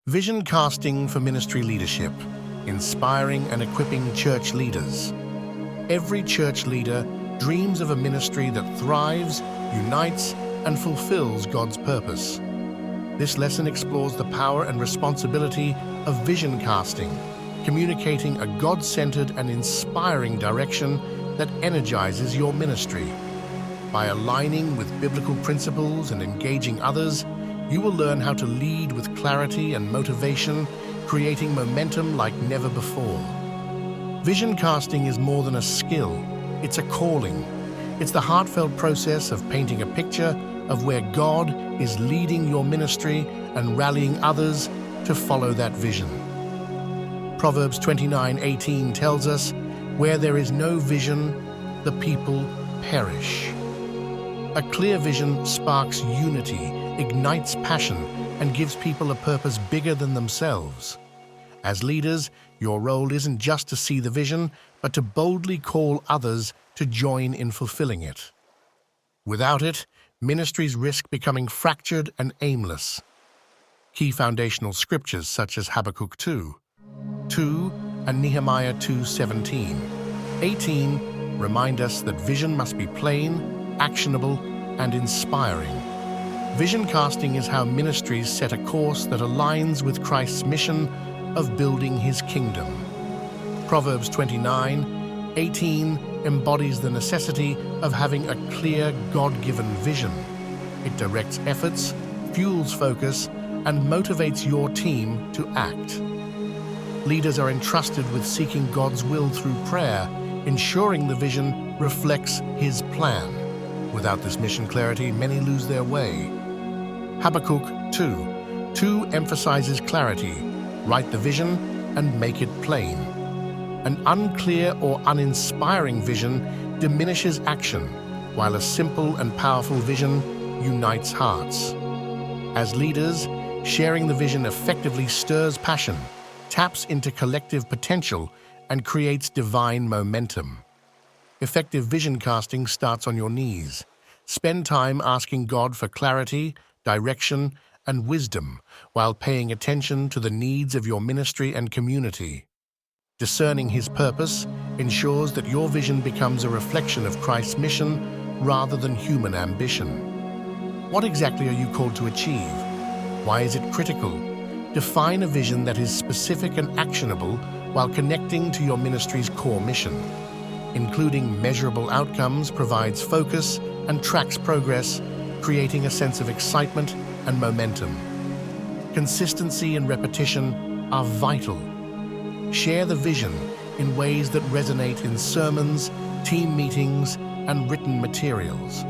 Vision casting for ministry leadership, inspiring and equipping church leaders. Every church leader dreams of a ministry that thrives, unites, and fulfills God's purpose. This lesson explores the power and responsibility of vision casting, communicating a God-centered and inspiring direction that energizes your ministry. By aligning with biblical principles and engaging others, you will learn how to lead with clarity and motivation, creating momentum like never before. Vision casting is more than a skill, it's a calling. It's the heartfelt process of painting a picture of where God is leading your ministry and rallying others to follow that vision. Proverbs 29:18 tells us, "Where there is no vision, the people perish." A clear vision sparks unity, ignites passion, and gives people a purpose bigger than themselves. As leaders, your role isn't just to see the vision, but to boldly call others to join in fulfilling it. Without it, ministries risk becoming fractured and aimless. Key foundational scriptures such as Habakkuk 2 and Nehemiah 2:17-18 remind us that vision must be plain, actionable, and inspiring. Vision casting is how ministries set a course that aligns with Christ's mission of building his kingdom. Proverbs 29:18 embodies the necessity of having a clear, God-given vision. It directs efforts, fuels focus, and motivates your team to act. Leaders are entrusted with seeking God's will through prayer, ensuring the vision reflects his plan. Without this mission clarity, many lose their way. Habakkuk 2 emphasizes clarity. Write the vision and make it plain. An unclear or uninspiring vision diminishes action, while a simple and powerful vision unites hearts. As leaders, sharing the vision effectively stirs passion, taps into collective potential, and creates divine momentum. Effective vision casting starts on your knees. Spend time asking God for clarity, direction, and wisdom while paying attention to the needs of your ministry and community. Discerning his purpose ensures that your vision becomes a reflection of Christ's mission rather than human ambition. What exactly are you called to achieve? Why is it critical? Define a vision that is specific and actionable while connecting to your ministry's core mission. Including measurable outcomes provides focus and tracks progress, creating a sense of excitement and momentum. Consistency and repetition are vital. Share the vision in ways that resonate in sermons, team meetings, and written materials.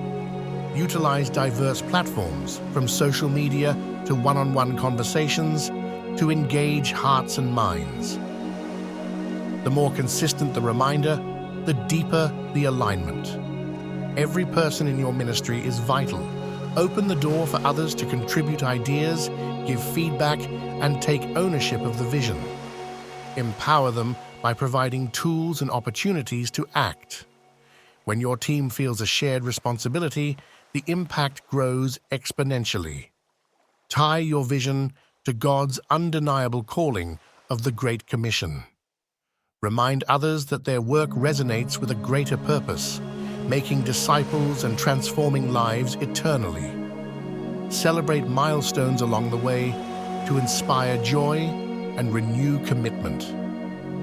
Utilize diverse platforms, from social media to one-on-one conversations, to engage hearts and minds. The more consistent the reminder, the deeper the alignment. Every person in your ministry is vital. Open the door for others to contribute ideas, give feedback, and take ownership of the vision. Empower them by providing tools and opportunities to act. When your team feels a shared responsibility, the impact grows exponentially. Tie your vision to God's undeniable calling of the Great Commission. Remind others that their work resonates with a greater purpose, making disciples and transforming lives eternally. Celebrate milestones along the way to inspire joy and renew commitment.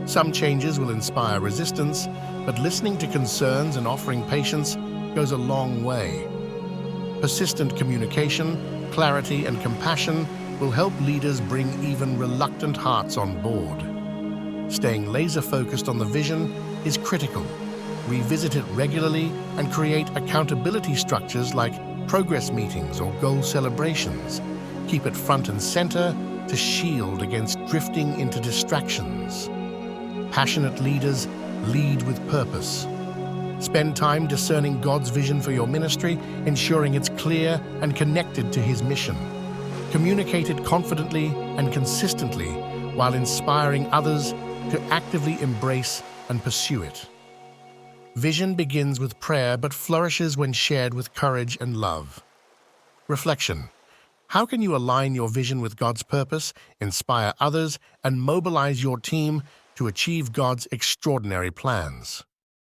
Some changes will inspire resistance, but listening to concerns and offering patience goes a long way. Persistent communication, clarity, and compassion will help leaders bring even reluctant hearts on board. Staying laser-focused on the vision is critical. Revisit it regularly and create accountability structures like progress meetings or goal celebrations. Keep it front and center to shield against drifting into distractions. Passionate leaders lead with purpose. Spend time discerning God's vision for your ministry, ensuring it's clear and connected to his mission. Communicate it confidently and consistently while inspiring others to actively embrace and pursue it. Vision begins with prayer but flourishes when shared with courage and love. Reflection. How can you align your vision with God's purpose, inspire others, and mobilize your team to achieve God's extraordinary plans?